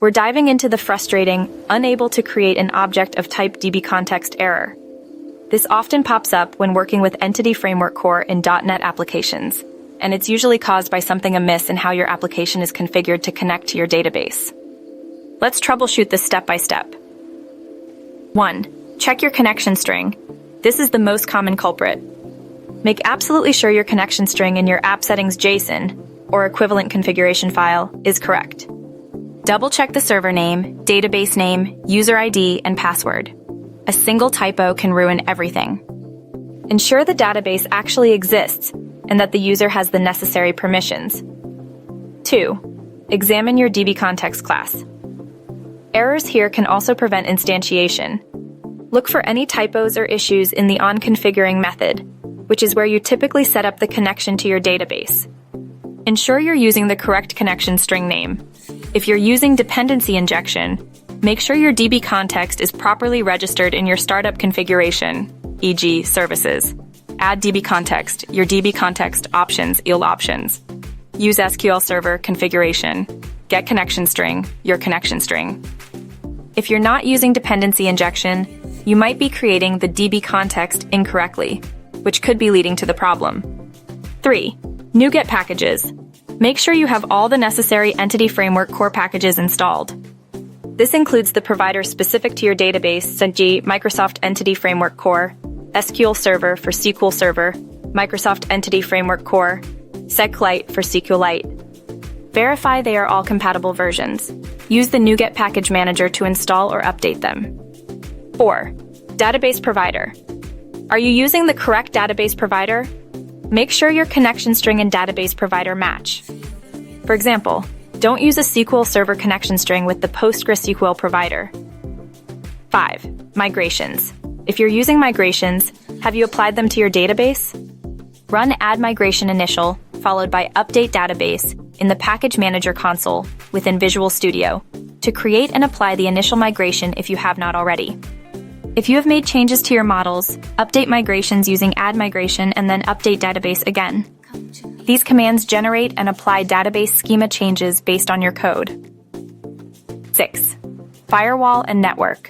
We're diving into the frustrating, unable to create an object of type DbContext error. This often pops up when working with Entity Framework Core in .NET applications, and it's usually caused by something amiss in how your application is configured to connect to your database. Let's troubleshoot this step by step. 1. Check your connection string. This is the most common culprit. Make absolutely sure your connection string in your app settings JSON, or equivalent configuration file, is correct. Double-check the server name, database name, user ID, and password. A single typo can ruin everything. Ensure the database actually exists and that the user has the necessary permissions. 2. Examine your DbContext class. Errors here can also prevent instantiation. Look for any typos or issues in the onConfiguring method, which is where you typically set up the connection to your database. Ensure you're using the correct connection string name. If you're using dependency injection, make sure your DbContext is properly registered in your startup configuration, e.g. services. Add DbContext, your DbContext options, IL options. Use SQL Server configuration. Get connection string, your connection string. If you're not using dependency injection, you might be creating the DbContext incorrectly, which could be leading to the problem. 3. NuGet packages. Make sure you have all the necessary Entity Framework Core packages installed. This includes the provider specific to your database, e.g. Microsoft Entity Framework Core, SQL Server for SQL Server, Microsoft Entity Framework Core, SQLite for SQLite. Verify they are all compatible versions. Use the NuGet Package Manager to install or update them. 4. Database provider. Are you using the correct database provider? Make sure your connection string and database provider match. For example, don't use a SQL Server connection string with the PostgreSQL provider. 5. Migrations. If you're using migrations, have you applied them to your database? Run add migration initial, followed by update database in the Package Manager console within Visual Studio to create and apply the initial migration if you have not already. If you have made changes to your models, update migrations using add migration and then update database again. These commands generate and apply database schema changes based on your code. 6. Firewall and network.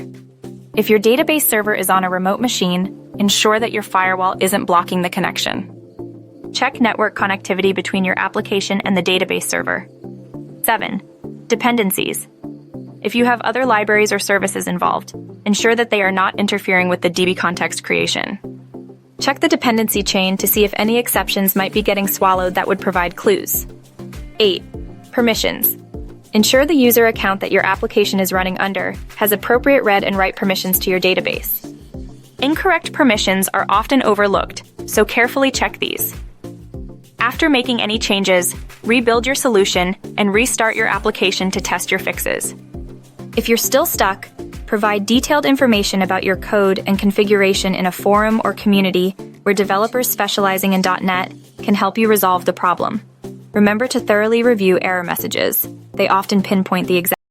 If your database server is on a remote machine, ensure that your firewall isn't blocking the connection. Check network connectivity between your application and the database server. 7. Dependencies. If you have other libraries or services involved, ensure that they are not interfering with the DbContext creation. Check the dependency chain to see if any exceptions might be getting swallowed that would provide clues. 8. Permissions. Ensure the user account that your application is running under has appropriate read and write permissions to your database. Incorrect permissions are often overlooked, so carefully check these. After making any changes, rebuild your solution and restart your application to test your fixes. If you're still stuck, provide detailed information about your code and configuration in a forum or community where developers specializing in .NET can help you resolve the problem. Remember to thoroughly review error messages. They often pinpoint the exact